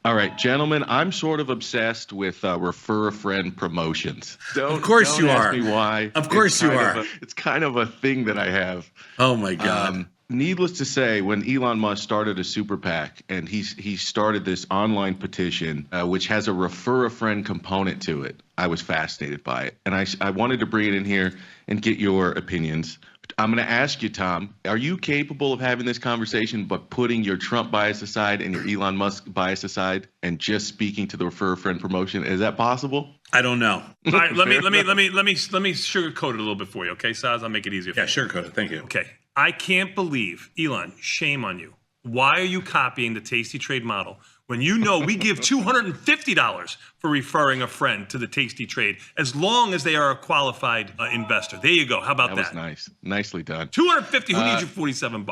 All right, gentlemen, I'm sort of obsessed with refer a friend promotions. Of course Don't you ask are. me why. Of course you are. It's kind of a thing that I have. Oh my God. Needless to say, when Elon Musk started a super PAC and he started this online petition, which has a refer a friend component to it, I was fascinated by it. And I wanted to bring it in here and get your opinions. I'm going to ask you, Tom, are you capable of having this conversation but putting your Trump bias aside and your Elon Musk bias aside and just speaking to the refer a friend promotion? Is that possible? I don't know. All right, let me sugarcoat it a little bit for you, okay, Saz? I'll make it easier for Yeah, you. sugarcoat it. Thank you. Okay. I can't believe, Elon, shame on you. Why are you copying the Tasty Trade model when you know we give $250 for referring a friend to the Tasty Trade as long as they are a qualified investor? There you go. How about that? That was nice. Nicely done. $250. Who needs your $47?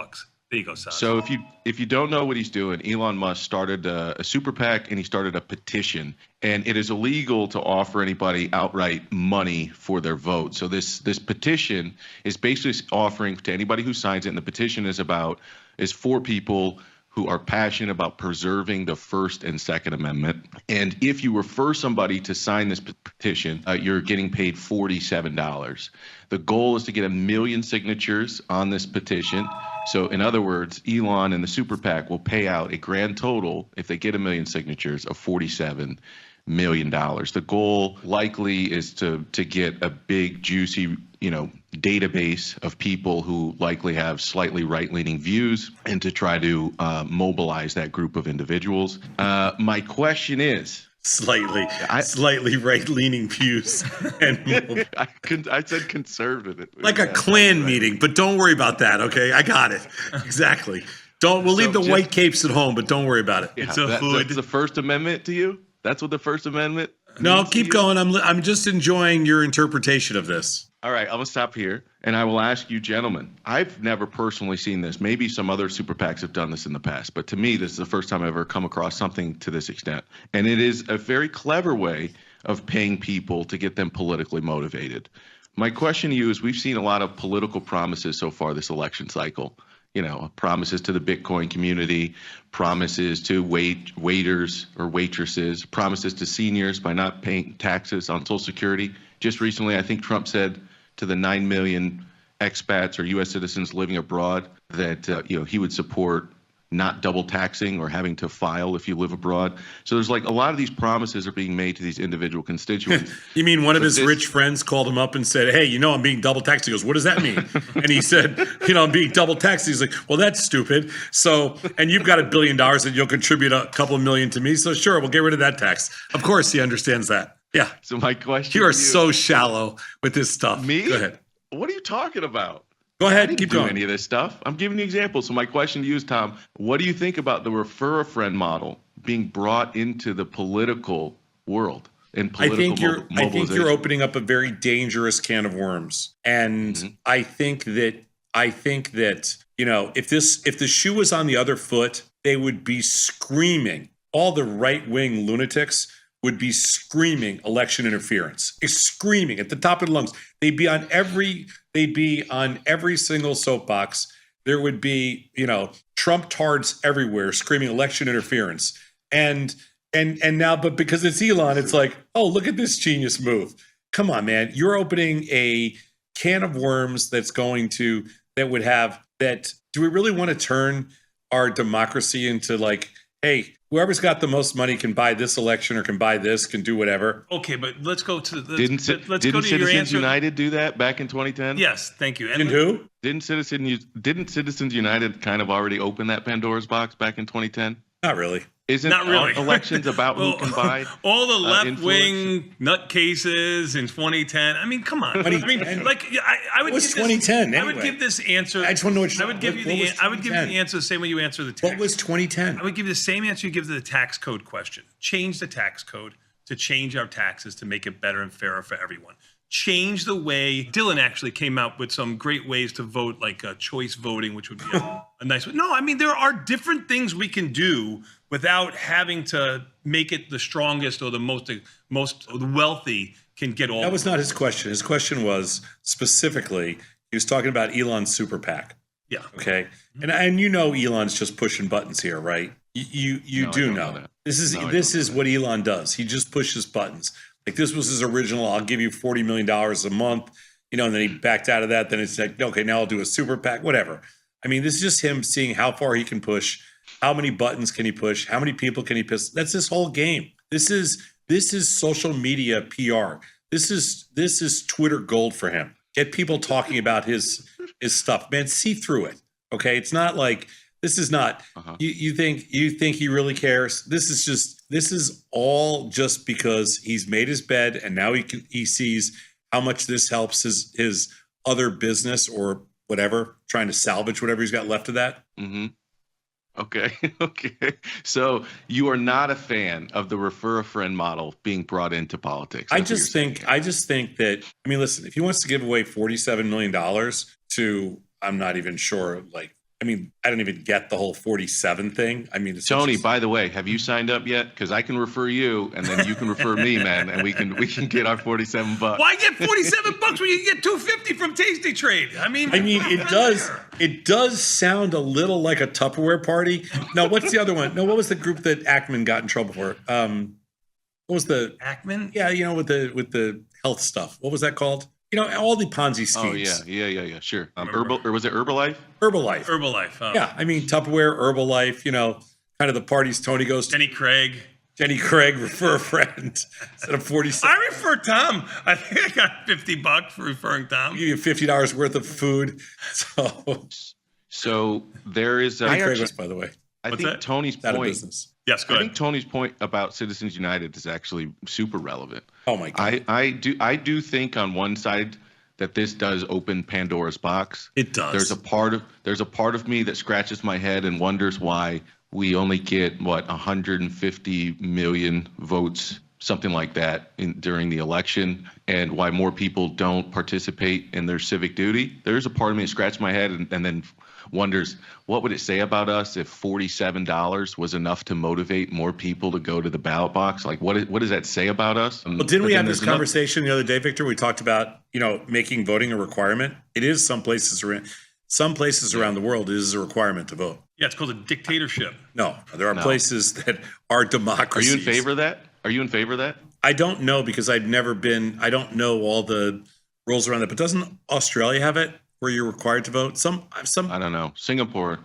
There you go, Saz. So if you don't know what he's doing, Elon Musk started a super PAC and he started a petition, and it is illegal to offer anybody outright money for their vote. So this petition is basically offering to anybody who signs it, and the petition is for people who are passionate about preserving the First and Second Amendment. And if you refer somebody to sign this petition, you're getting paid $47. The goal is to get 1 million signatures on this petition. So in other words, Elon and the super PAC will pay out a grand total, if they get 1 million signatures, of $47 million. The goal likely is to get a big, juicy, database of people who likely have slightly right-leaning views and to try to mobilize that group of individuals. My question is, Slightly right-leaning views. And I said conservative. like a Klan meeting, but don't worry about that, okay? I got it. Exactly. We'll leave the white capes at home, but don't worry about it. It's a hood. That's the First Amendment to you? That's what the First Amendment No, means to keep you? going. I'm just enjoying your interpretation of this. All right, I'm going to stop here, and I will ask you, gentlemen. I've never personally seen this. Maybe some other super PACs have done this in the past, but to me, this is the first time I've ever come across something to this extent. And it is a very clever way of paying people to get them politically motivated. My question to you is, we've seen a lot of political promises so far this election cycle. Promises to the Bitcoin community, promises to waiters or waitresses, promises to seniors by not paying taxes on Social Security. Just recently, I think Trump said to the 9 million expats or U.S. citizens living abroad that he would support not double taxing or having to file if you live abroad. So there's like a lot of these promises are being made to these individual constituents. You mean one of his rich friends called him up and said, hey, I'm being double taxed. He goes, what does that mean? And he said, I'm being double taxed. He's like, well, that's stupid. So, and you've got $1 billion and you'll contribute a couple of million to me. So sure, we'll get rid of that tax. Of course he understands that. Yeah. So my question You are to so shallow with this stuff. Me? Go ahead. What are you talking about? Go I ahead. didn't Keep do going. any of this stuff. I'm giving you examples. So my question to you is, Tom, what do you think about the refer a friend model being brought into the political world and political I think you're opening up a very dangerous can of worms. And I think that if the shoe was on the other foot, they would be screaming. All the right-wing lunatics would be screaming election interference. It's screaming at the top of their lungs. They'd be on every single soapbox. There would be, Trump tards everywhere screaming election interference. And now, but because it's Elon, it's like, oh, look at this genius move. Come on, man. You're opening a can of worms do we really want to turn our democracy into like, hey, whoever's got the most money can buy this election or can buy this, can do whatever. Okay, but let's go to the. Didn't go to your Citizens answer. United do that back in 2010? Yes, thank you. And who? Didn't Citizens United kind of already open that Pandora's box back in 2010? Not really. Not really. Elections about who can buy all the left-wing nutcases in 2010? I mean, come on. I would What was 2010 I would anyway? give this answer. I just want to know what I would give you the answer the same way you answer the tax. What was 2010? I would give you the same answer you give to the tax code question. Change the tax code to change our taxes to make it better and fairer for everyone. Change the way Dylan actually came out with some great ways to vote, like choice voting, which would be a nice one. No, I mean, there are different things we can do without having to make it the strongest or the most wealthy can get all. That was not his question. His question was specifically, he was talking about Elon's super PAC. Yeah. Okay. And Elon's just pushing buttons here, right? You No, do I don't know that. This is what Elon does. He just pushes buttons. Like this was his original. I'll give you $40 million a month, and then he backed out of that. Then it's like, okay, now I'll do a super PAC, whatever. I mean, this is just him seeing how far he can push, how many buttons can he push, how many people can he piss. That's his whole game. This is social media PR. This is Twitter gold for him. Get people talking about his stuff, man. See through it. Okay, it's not like this is not. You think he really cares? This is all just because he's made his bed and now he sees how much this helps his other business or whatever, trying to salvage whatever he's got left of that. Mm-hmm. Okay. So you are not a fan of the refer a friend model being brought into politics. I just think that, I mean, listen, if he wants to give away $47 million to, I'm not even sure, I don't even get the whole 47 thing. I mean, Tony, by the way, have you signed up yet? Because I can refer you, and then you can refer me, man, and we can get our $47. Why get $47 when you can get $250 from Tasty Trade? I mean, it does sound a little like a Tupperware party. No, what's the other one? No, what was the group that Acumen got in trouble for? What was the Acumen? Yeah, with the health stuff. What was that called? All the Ponzi schemes. Oh, yeah, sure. Was it Herbalife? Herbalife. Yeah, I mean, Tupperware, Herbalife, kind of the parties Tony goes to. Jenny Craig, refer a friend instead of 47. I refer Tom. I think I got $50 for referring Tom. You give you $50 worth of food. So there is. By the way. I think Tony's point. Yes, go ahead. I think Tony's point about Citizens United is actually super relevant. Oh my God. I do think on one side that this does open Pandora's box. It does. There's a part of me that scratches my head and wonders why we only get 150 million votes, something like that, during the election, and why more people don't participate in their civic duty. There's a part of me that scratches my head and then wonders, what would it say about us if $47 was enough to motivate more people to go to the ballot box? Like, what does that say about us? Well, didn't we have this conversation the other day, Victor? We talked about, making voting a requirement. It is some places around the world, it is a requirement to vote. Yeah, it's called a dictatorship. No, there are places that are democracies. Are you in favor of that? I don't know, because I've never been. I don't know all the rules around that. But doesn't Australia have it where you're required to vote? Some. I don't know. Singapore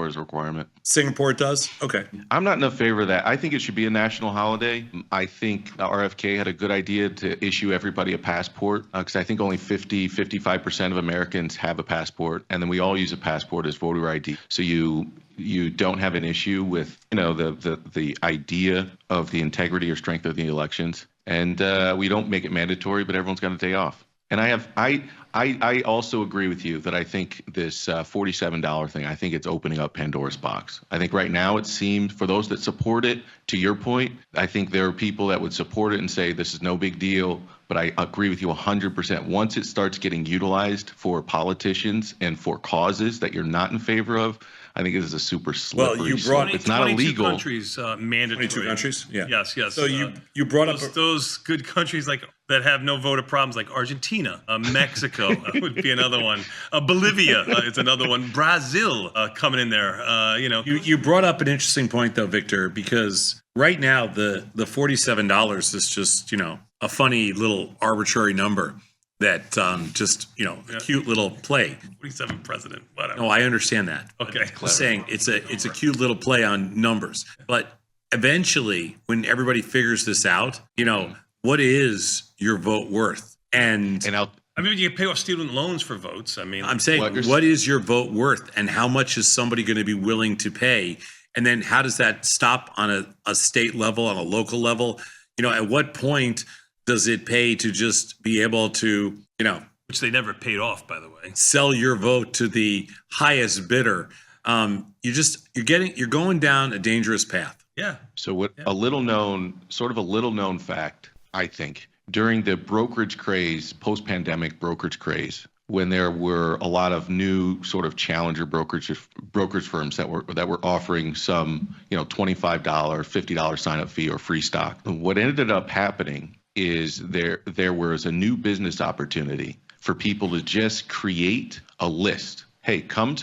is a requirement. Singapore does? Okay. I'm not in favor of that. I think it should be a national holiday. I think RFK had a good idea to issue everybody a passport, because I think only 55% of Americans have a passport, and then we all use a passport as voter ID. So you don't have an issue with the idea of the integrity or strength of the elections, and we don't make it mandatory, but everyone's got a day off. And I also agree with you that I think this $47 thing, I think it's opening up Pandora's box. I think right now it seems, for those that support it, to your point, I think there are people that would support it and say this is no big deal. But I agree with you 100%. Once it starts getting utilized for politicians and for causes that you're not in favor of, I think it is a super slippery slope. It's not illegal. 22 countries mandatory. 22 countries? Yeah. Yes. So you brought up those good countries that have no voter problems, like Argentina, Mexico would be another one. Bolivia is another one. Brazil coming in there. You brought up an interesting point, though, Victor, because right now the $47 is just a funny little arbitrary number that a cute little play. 47 president, whatever. No, I understand that. Okay. I'm saying it's a cute little play on numbers. But eventually, when everybody figures this out, what is your vote worth? And you can pay off student loans for votes. I'm saying, what is your vote worth, and how much is somebody going to be willing to pay? And then how does that stop on a state level, on a local level? At what point does it pay to just be able to, which they never paid off, by the way, sell your vote to the highest bidder? You're going down a dangerous path. Yeah. So a little known fact, I think, during the brokerage craze, post-pandemic brokerage craze, when there were a lot of new sort of challenger brokerage firms that were offering some, $25, $50 sign-up fee or free stock. What ended up happening is there was a new business opportunity for people to just create a list. hey, I'm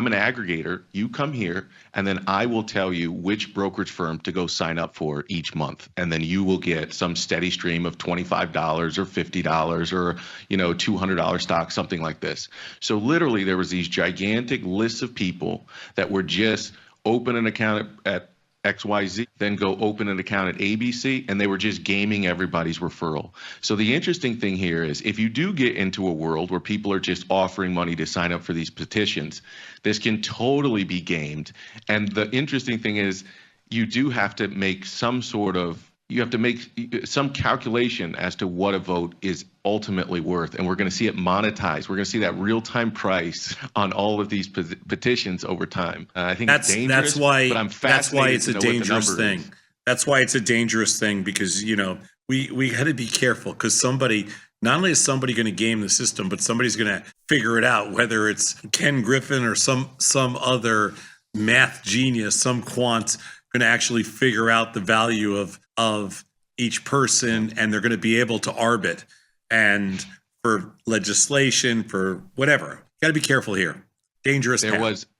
an aggregator. You come here, and then I will tell you which brokerage firm to go sign up for each month. And then you will get some steady stream of $25 or $50 or, $200 stock, something like this. So literally there was these gigantic lists of people that were just open an account at XYZ, then go open an account at ABC, and they were just gaming everybody's referral. So the interesting thing here is if you do get into a world where people are just offering money to sign up for these petitions, this can totally be gamed. And the interesting thing is you do have to make some calculation as to what a vote is ultimately worth. And we're going to see it monetized. We're going to see that real-time price on all of these petitions over time. I think it's dangerous, but I'm fascinated to know what the number is. That's why it's a dangerous thing because, we got to be careful because not only is somebody going to game the system, but somebody's going to figure it out, whether it's Ken Griffin or some other math genius, some quant going to actually figure out the value of each person, and they're going to be able to arb it. And for legislation, for whatever, got to be careful here. Dangerous.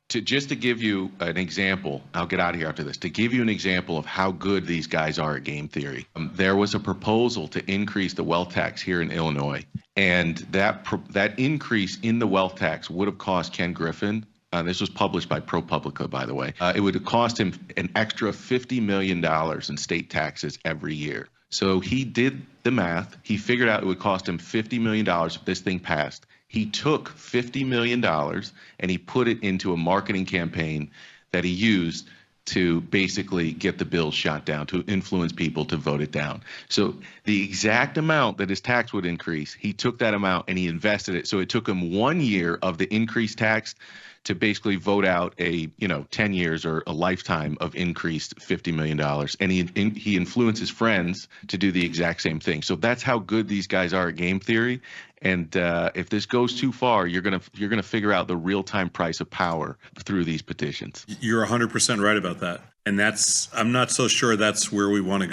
Just to give you an example, I'll get out of here after this, to give you an example of how good these guys are at game theory. There was a proposal to increase the wealth tax here in Illinois, and that increase in the wealth tax would have cost Ken Griffin, this was published by ProPublica, by the way, it would have cost him an extra $50 million in state taxes every year. So he did the math. He figured out it would cost him $50 million if this thing passed. He took $50 million and he put it into a marketing campaign that he used to basically get the bill shot down, to influence people to vote it down. So the exact amount that his tax would increase, he took that amount and he invested it. So it took him 1 year of the increased tax to basically vote out 10 years or a lifetime of increased $50 million. And he influenced his friends to do the exact same thing. So that's how good these guys are at game theory. And if this goes too far, you're gonna figure out the real-time price of power through these petitions. You're 100% right about that. And I'm not so sure that's where we want to go.